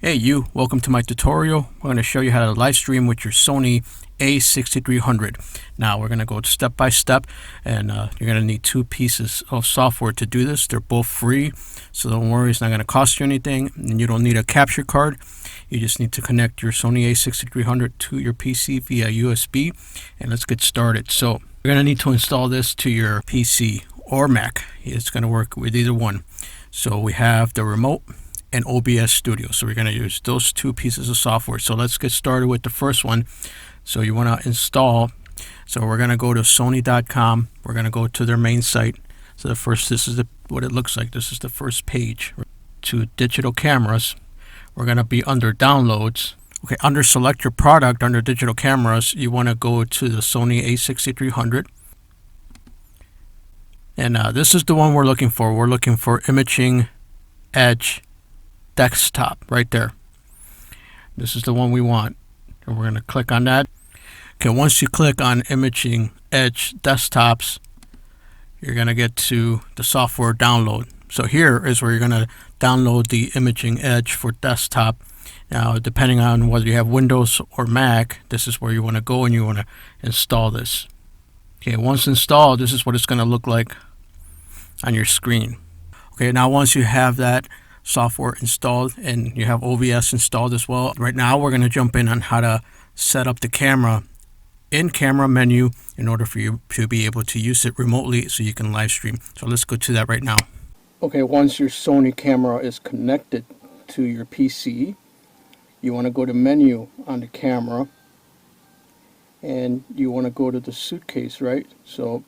Hey you, welcome to my tutorial. I'm going to show you how to live stream with your Sony A6300. Now we're going to go step by step, and you're going to need two pieces of software to do this. They're both free, so don't worry, it's not going to cost you anything, and you don't need a capture card. You just need to connect your Sony A6300 to your PC via USB, and let's get started. So you're going to need to install this to your PC or Mac. It's going to work with either one. So we have the remote and OBS Studio. So we're going to use those two pieces of software. So let's get started with the first one. So you want to install. So we're going to go to Sony.com. We're going to go to their main site. So this is what it looks like. This is the first page. To digital cameras, we're going to be under downloads. Okay, under select your product, under digital cameras, you want to go to the Sony A6300. And this is the one we're looking for. We're looking for Imaging Edge desktop right there. This is the one we want, and we're going to click on that. Okay, once you click on Imaging Edge desktops, you're going to get to the software download. So here is where you're going to download the Imaging Edge for desktop. Now, depending on whether you have Windows or Mac, this is where you want to go and you want to install this. Okay, once installed, this is what it's going to look like on your screen. Okay, now once you have that software installed and you have OBS installed as well, right now we're going to jump in on how to set up the camera in camera menu in order for you to be able to use it remotely so you can live stream. So let's go to that right now. Okay, once your Sony camera is connected to your PC, you want to go to menu on the camera and you want to go to the suitcase, right? So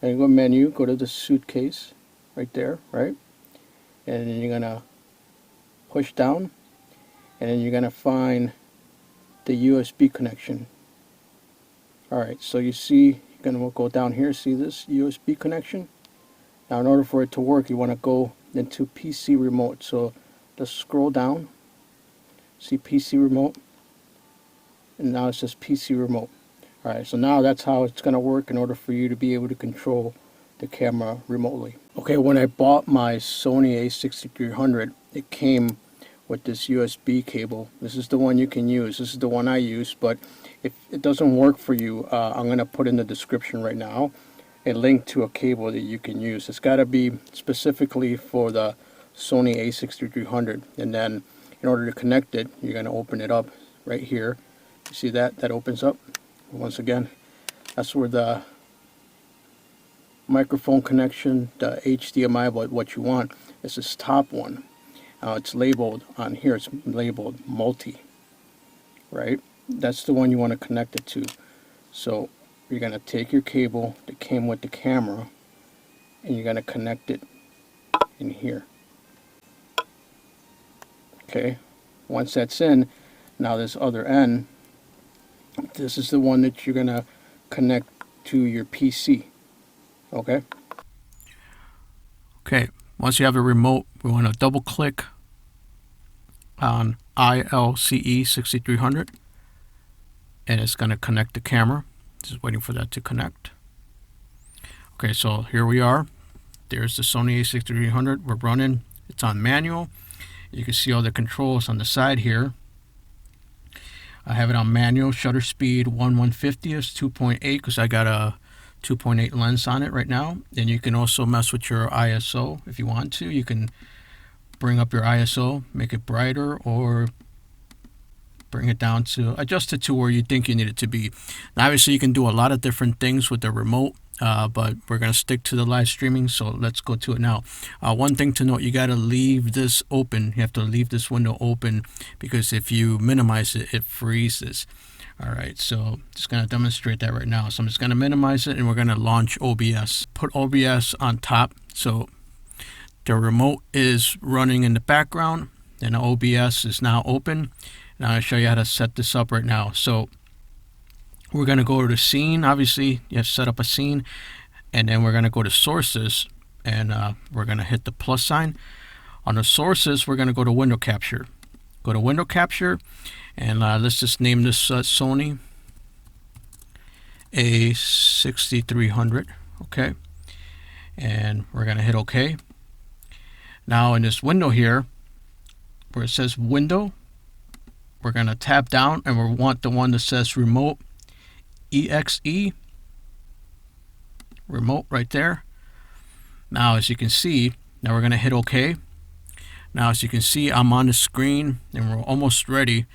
and go menu, go to the suitcase right there, right? And then you're gonna push down, and then you're gonna find the USB connection. Alright, so you see, you're gonna go down here, see this USB connection? Now in order for it to work, you want to go into PC remote. So just scroll down, see PC remote, and now it says PC remote. Alright, so now that's how it's gonna work in order for you to be able to control the camera remotely. Okay, when I bought my Sony A6300, it came with this USB cable. This is the one you can use. This is the one I use, but if it doesn't work for you, I'm going to put in the description right now a link to a cable that you can use. It's got to be specifically for the Sony A6300, and then in order to connect it, you're going to open it up right here. You see that? That opens up. Once again, that's where the microphone connection, the HDMI, but what you want is this top one. It's labeled on here, it's labeled multi, right? That's the one you want to connect it to. So you're going to take your cable that came with the camera and you're going to connect it in here. Okay, once that's in, now this other end, this is the one that you're going to connect to your PC. Okay, once you have the remote, we want to double click on ILCE 6300 and it's going to connect the camera. Just waiting for that to connect. Okay, so here we are. There's the Sony A6300. We're running. It's on manual. You can see all the controls on the side here. I have it on manual. Shutter speed 1/150th, 2.8 because I got a 2.8 lens on it right now. And you can also mess with your ISO if you want to. You can bring up your ISO, make it brighter, or bring it down to adjust it to where you think you need it to be. Now obviously you can do a lot of different things with the remote, but we're going to stick to the live streaming, so let's go to it now. One thing to note, you got to leave this open. You have to leave this window open because if you minimize it, it freezes. Alright, so just going to demonstrate that right now. So I'm just going to minimize it and we're going to launch OBS. Put OBS on top, so the remote is running in the background and the OBS is now open. Now I'll show you how to set this up right now. So we're going to go to scene. Obviously you have to set up a scene, and then we're going to go to sources, and we're going to hit the plus sign. On the sources, we're going to go to window capture. Go to window capture, and let's just name this Sony A6300. Okay, and we're going to hit OK. Now in this window here where it says window, we're going to tap down and we want the one that says Remote EXE. Remote right there. Now as you can see, now we're going to hit OK. Now as you can see, I'm on the screen and we're almost ready.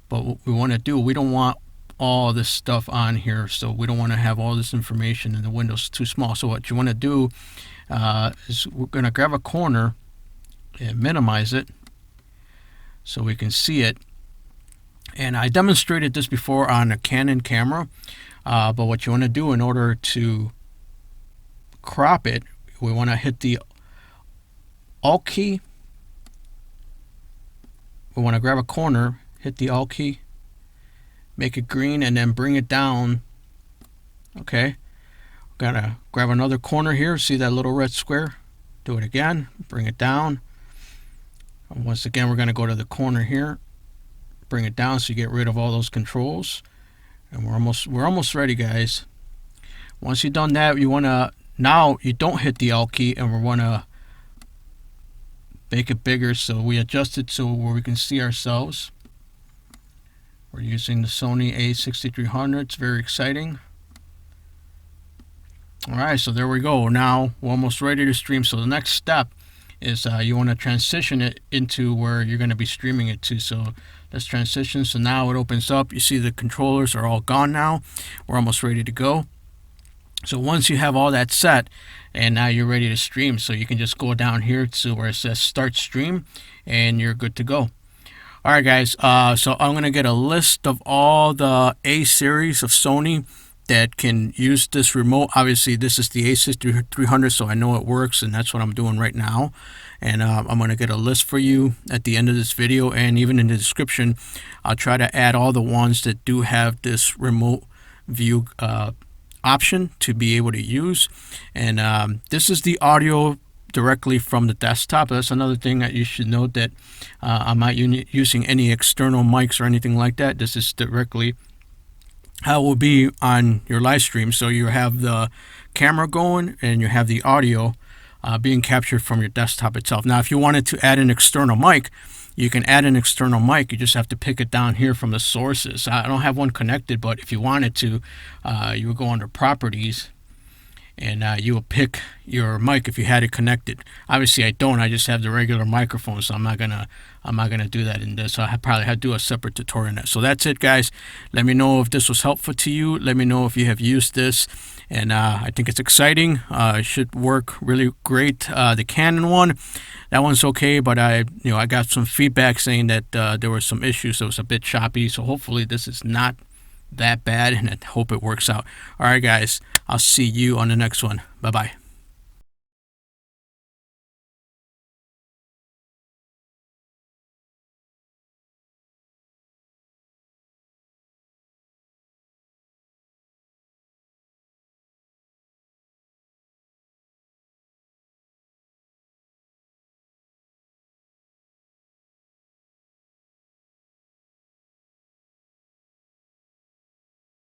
But what we want to do, we don't want all this stuff on here, so we don't want to have all this information and the window's too small. So what you want to do is we're going to grab a corner and minimize it so we can see it. And I demonstrated this before on a Canon camera, but what you want to do in order to crop it, we want to hit the Alt key. We want to grab a corner, hit the Alt key, make it green, and then bring it down. Okay, gotta grab another corner here. See that little red square? Do it again, bring it down. And once again, we're going to go to the corner here, bring it down so you get rid of all those controls. And we're almost ready, guys. Once you've done that, you want to, now you don't hit the Alt key, and we want to make it bigger, so we adjust it so where we can see ourselves. We're using the Sony A6300. It's very exciting. Alright, so there we go. Now we're almost ready to stream. So the next step is you want to transition it into where you're going to be streaming it to. So let's transition. So now it opens up. You see the controllers are all gone now. We're almost ready to go. So once you have all that set, and now you're ready to stream, so you can just go down here to where it says Start Stream, and you're good to go. Alright guys, so I'm going to get a list of all the A series of Sony that can use this remote. Obviously this is the A6300, so I know it works, and that's what I'm doing right now. And I'm going to get a list for you at the end of this video, and even in the description I'll try to add all the ones that do have this remote view option to be able to use. And this is the audio directly from the desktop. That's another thing that you should note, that I'm not using any external mics or anything like that. This is directly how it will be on your live stream. So you have the camera going and you have the audio being captured from your desktop itself. Now if you wanted to add an external mic, you can add an external mic. You just have to pick it down here from the sources. I don't have one connected, but if you wanted to, you would go under properties, and you will pick your mic if you had it connected. Obviously I don't. I just have the regular microphone, so I'm not gonna do that in this. So I probably have to do a separate tutorial on that. So that's it, guys. Let me know if this was helpful to you. Let me know if you have used this, and I think it's exciting. It should work really great. The Canon one, that one's okay, but I got some feedback saying that there were some issues. It was a bit choppy. So hopefully this is not that bad, and I hope it works out. All right, guys, I'll see you on the next one. Bye bye.